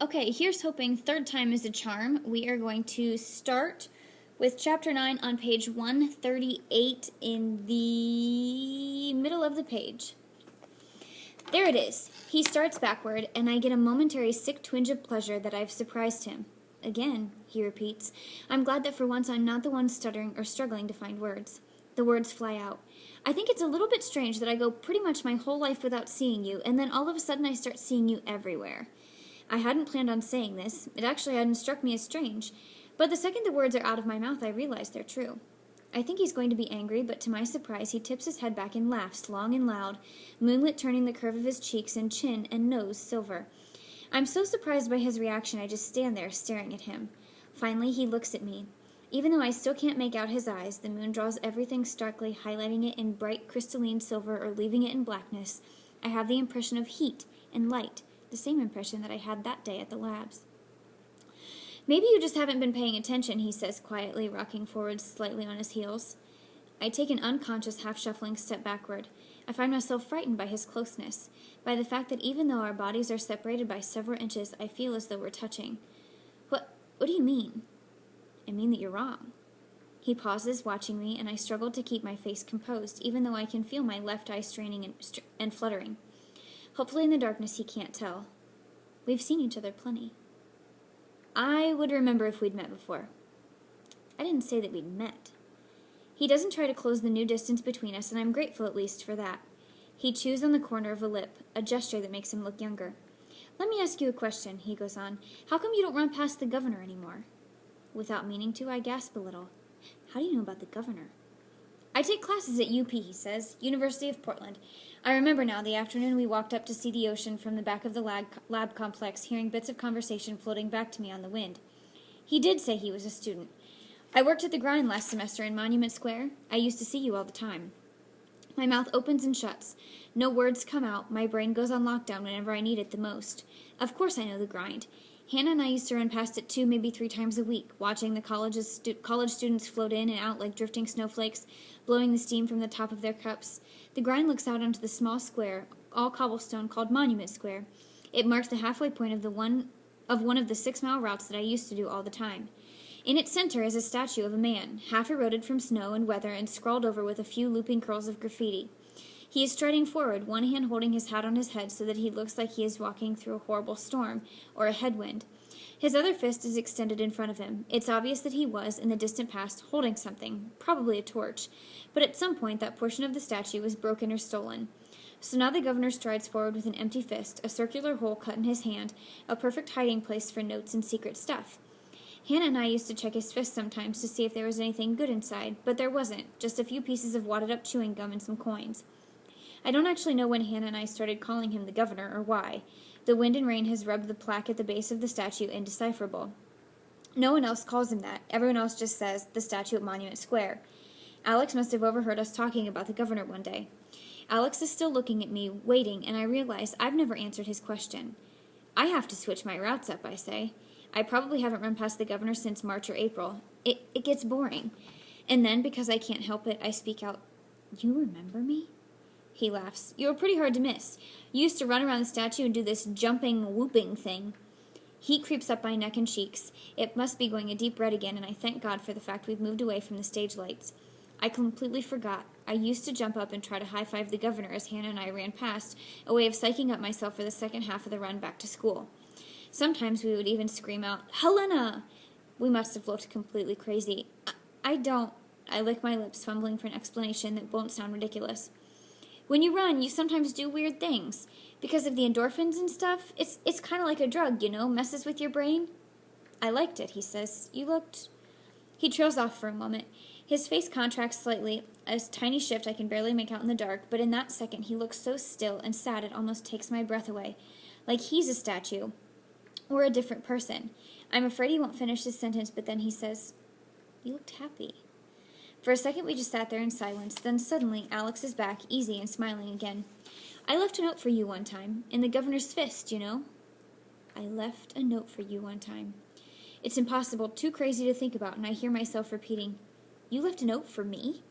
Okay, here's hoping third time is a charm. We are going to start with Chapter 9 on page 138 in the middle of the page. There it is. He starts backward, and I get a momentary sick twinge of pleasure that I've surprised him. Again, he repeats. I'm glad that for once I'm not the one stuttering or struggling to find words. The words fly out. I think it's a little bit strange that I go pretty much my whole life without seeing you, and then all of a sudden I start seeing you everywhere. I hadn't planned on saying this. It actually hadn't struck me as strange. But the second the words are out of my mouth, I realize they're true. I think he's going to be angry, but to my surprise, he tips his head back and laughs, long and loud, moonlit turning the curve of his cheeks and chin and nose silver. I'm so surprised by his reaction, I just stand there staring at him. Finally, he looks at me. Even though I still can't make out his eyes, the moon draws everything starkly, highlighting it in bright crystalline silver or leaving it in blackness. I have the impression of heat and light, the same impression that I had that day at the labs. Maybe you just haven't been paying attention, he says quietly, rocking forward slightly on his heels. I take an unconscious, half-shuffling step backward. I find myself frightened by his closeness, by the fact that even though our bodies are separated by several inches, I feel as though we're touching. What do you mean? I mean that you're wrong. He pauses, watching me, and I struggle to keep my face composed, even though I can feel my left eye straining and fluttering. Hopefully in the darkness he can't tell. We've seen each other plenty. I would remember if we'd met before. I didn't say that we'd met. He doesn't try to close the new distance between us, and I'm grateful at least for that. He chews on the corner of a lip, a gesture that makes him look younger. Let me ask you a question, he goes on. How come you don't run past the governor anymore? Without meaning to, I gasp a little. How do you know about the governor? I take classes at UP, he says, University of Portland. I remember now the afternoon we walked up to see the ocean from the back of the lab complex, hearing bits of conversation floating back to me on the wind. He did say he was a student. I worked at the grind last semester in Monument Square. I used to see you all the time. My mouth opens and shuts. No words come out. My brain goes on lockdown whenever I need it the most. Of course I know the grind. Hannah and I used to run past it 2, maybe 3 times a week, watching the college students float in and out like drifting snowflakes, blowing the steam from the top of their cups. The grind looks out onto the small square, all cobblestone, called Monument Square. It marks the halfway point of one of the 6-mile routes that I used to do all the time. In its center is a statue of a man, half eroded from snow and weather and scrawled over with a few looping curls of graffiti. He is striding forward, one hand holding his hat on his head so that he looks like he is walking through a horrible storm or a headwind. His other fist is extended in front of him. It's obvious that he was, in the distant past, holding something, probably a torch, but at some point that portion of the statue was broken or stolen. So now the governor strides forward with an empty fist, a circular hole cut in his hand, a perfect hiding place for notes and secret stuff. Hannah and I used to check his fist sometimes to see if there was anything good inside, but there wasn't, just a few pieces of wadded-up chewing gum and some coins. I don't actually know when Hannah and I started calling him the governor or why. The wind and rain has rubbed the plaque at the base of the statue indecipherable. No one else calls him that. Everyone else just says, the statue at Monument Square. Alex must have overheard us talking about the governor one day. Alex is still looking at me, waiting, and I realize I've never answered his question. I have to switch my routes up, I say. I probably haven't run past the governor since March or April. It gets boring. And then, because I can't help it, I speak out, You remember me? He laughs. You were pretty hard to miss. You used to run around the statue and do this jumping, whooping thing. Heat creeps up my neck and cheeks. It must be going a deep red again, and I thank God for the fact we've moved away from the stage lights. I completely forgot. I used to jump up and try to high-five the governor as Hannah and I ran past, a way of psyching up myself for the second half of the run back to school. Sometimes we would even scream out, Helena! We must have looked completely crazy. I don't. I lick my lips, fumbling for an explanation that won't sound ridiculous. When you run, you sometimes do weird things. Because of the endorphins and stuff, it's kind of like a drug, messes with your brain. I liked it, he says. You looked... He trails off for a moment. His face contracts slightly, a tiny shift I can barely make out in the dark, but in that second he looks so still and sad it almost takes my breath away. Like he's a statue. Or a different person. I'm afraid he won't finish his sentence, but then he says, You looked happy. For a second we just sat there in silence, then suddenly Alex is back, easy and smiling again. I left a note for you one time, in the governor's fist, I left a note for you one time. It's impossible, too crazy to think about, and I hear myself repeating, You left a note for me?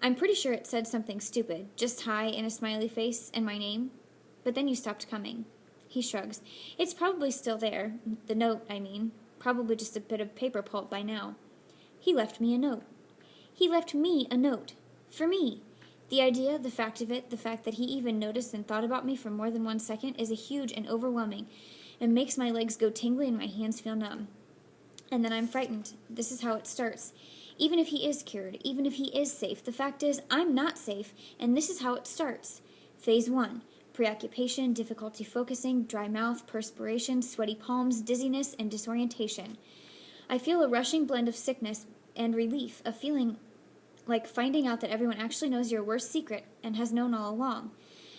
I'm pretty sure it said something stupid, just hi and a smiley face and my name. But then you stopped coming. He shrugs. It's probably still there. The note, I mean. Probably just a bit of paper pulp by now. He left me a note. He left me a note. For me. The idea, the fact of it, the fact that he even noticed and thought about me for more than 1 second is a huge and overwhelming, and makes my legs go tingly and my hands feel numb. And then I'm frightened. This is how it starts. Even if he is cured, even if he is safe, the fact is I'm not safe, and this is how it starts. Phase 1. Preoccupation, difficulty focusing, dry mouth, perspiration, sweaty palms, dizziness, and disorientation. I feel a rushing blend of sickness and relief, a feeling like finding out that everyone actually knows your worst secret and has known all along.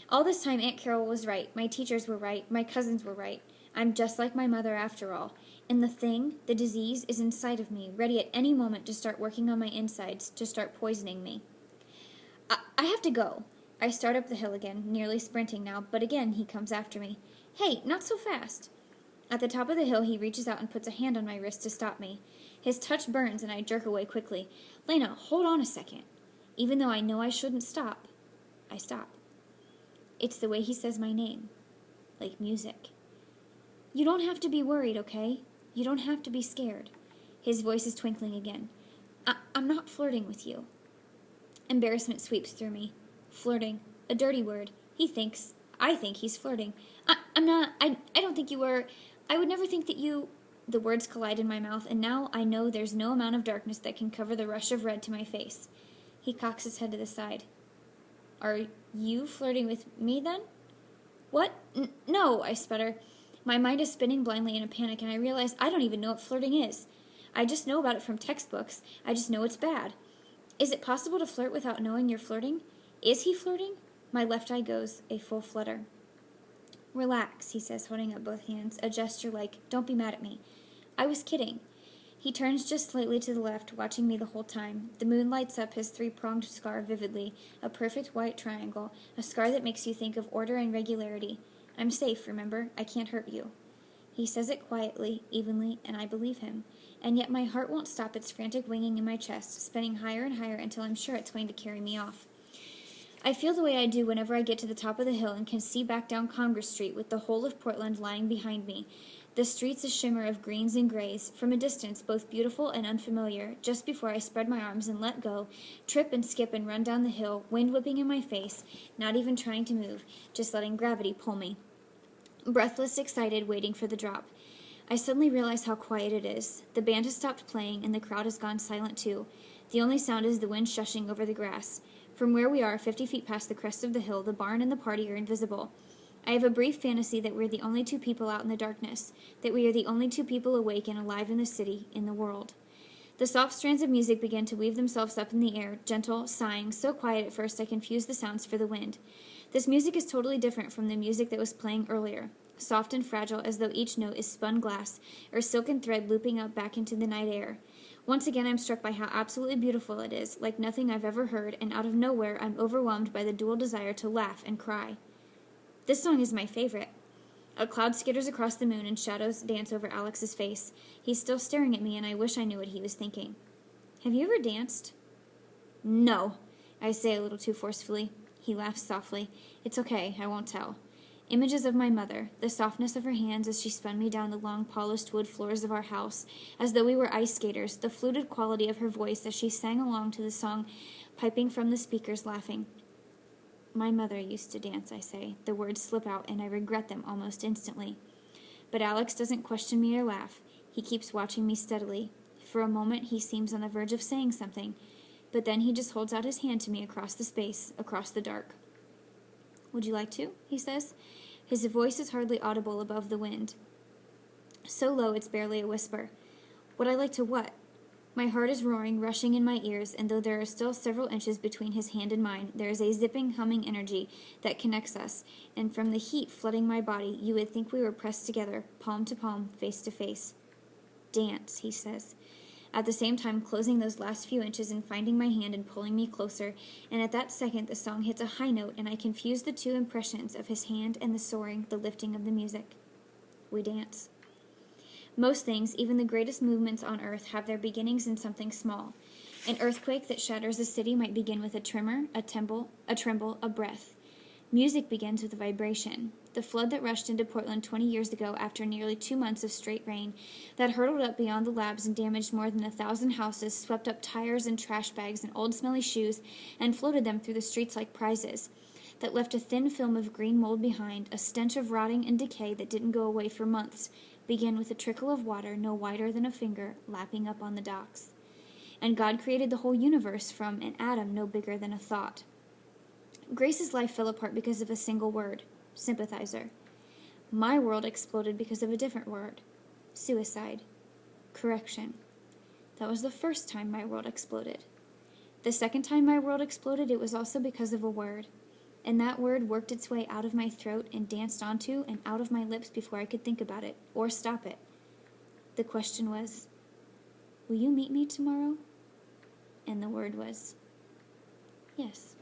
All this time, Aunt Carol was right, my teachers were right, my cousins were right. I'm just like my mother after all. And the thing, the disease, is inside of me, ready at any moment to start working on my insides, to start poisoning me. I have to go. I start up the hill again, nearly sprinting now, but again he comes after me. Hey, not so fast. At the top of the hill, he reaches out and puts a hand on my wrist to stop me. His touch burns, and I jerk away quickly. Lena, hold on a second. Even though I know I shouldn't stop, I stop. It's the way he says my name. Like music. You don't have to be worried, okay? You don't have to be scared. His voice is twinkling again. I'm not flirting with you. Embarrassment sweeps through me. Flirting. A dirty word. I think he's flirting. I'm not. I don't think you were. I would never think that you... The words collide in my mouth, and now I know there's no amount of darkness that can cover the rush of red to my face. He cocks his head to the side. Are you flirting with me, then? What? No, I sputter. My mind is spinning blindly in a panic, and I realize I don't even know what flirting is. I just know about it from textbooks. I just know it's bad. Is it possible to flirt without knowing you're flirting? Is he flirting? My left eye goes a full flutter. Relax, he says, holding up both hands, a gesture like, don't be mad at me. I was kidding. He turns just slightly to the left, watching me the whole time. The moon lights up his three-pronged scar vividly, a perfect white triangle, a scar that makes you think of order and regularity. I'm safe, remember? I can't hurt you. He says it quietly, evenly, and I believe him. And yet my heart won't stop its frantic winging in my chest, spinning higher and higher until I'm sure it's going to carry me off. I feel the way I do whenever I get to the top of the hill and can see back down Congress Street with the whole of Portland lying behind me. The streets a shimmer of greens and grays, from a distance both beautiful and unfamiliar, just before I spread my arms and let go, trip and skip and run down the hill, wind whipping in my face, not even trying to move, just letting gravity pull me. Breathless, excited, waiting for the drop. I suddenly realize how quiet it is. The band has stopped playing, and the crowd has gone silent too. The only sound is the wind shushing over the grass. From where we are, 50 feet past the crest of the hill, the barn and the party are invisible. I have a brief fantasy that we're the only two people out in the darkness, that we are the only two people awake and alive in the city, in the world. The soft strands of music begin to weave themselves up in the air, gentle, sighing, so quiet at first I confuse the sounds for the wind. This music is totally different from the music that was playing earlier, soft and fragile as though each note is spun glass, or silken thread looping up back into the night air. Once again I'm struck by how absolutely beautiful it is, like nothing I've ever heard, and out of nowhere I'm overwhelmed by the dual desire to laugh and cry. This song is my favorite. A cloud skitters across the moon and shadows dance over Alex's face. He's still staring at me, and I wish I knew what he was thinking. Have you ever danced? No, I say a little too forcefully. He laughs softly. It's okay, I won't tell. Images of my mother, the softness of her hands as she spun me down the long polished wood floors of our house, as though we were ice skaters, the fluted quality of her voice as she sang along to the song, piping from the speakers, laughing. My mother used to dance, I say. The words slip out, and I regret them almost instantly. But Alex doesn't question me or laugh. He keeps watching me steadily. For a moment, he seems on the verge of saying something, but then he just holds out his hand to me across the space, across the dark. Would you like to? He says. His voice is hardly audible above the wind. So low it's barely a whisper. Would I like to what? My heart is roaring, rushing in my ears, and though there are still several inches between his hand and mine, there is a zipping, humming energy that connects us, and from the heat flooding my body, you would think we were pressed together, palm to palm, face to face. Dance, he says, at the same time closing those last few inches and finding my hand and pulling me closer, and at that second the song hits a high note, and I confuse the two impressions of his hand and the soaring, the lifting of the music. We dance. Most things, even the greatest movements on earth, have their beginnings in something small. An earthquake that shatters a city might begin with a tremor, a tremble, a breath. Music begins with a vibration. The flood that rushed into Portland 20 years ago after nearly 2 months of straight rain, that hurtled up beyond the labs and damaged more than 1,000 houses, swept up tires and trash bags and old smelly shoes and floated them through the streets like prizes, that left a thin film of green mold behind, a stench of rotting and decay that didn't go away for months, began with a trickle of water no wider than a finger lapping up on the docks. And God created the whole universe from an atom no bigger than a thought. Grace's life fell apart because of a single word, sympathizer. My world exploded because of a different word, suicide, correction. That was the first time my world exploded. The second time my world exploded, it was also because of a word. And that word worked its way out of my throat and danced onto and out of my lips before I could think about it or stop it. The question was, will you meet me tomorrow? And the word was, yes.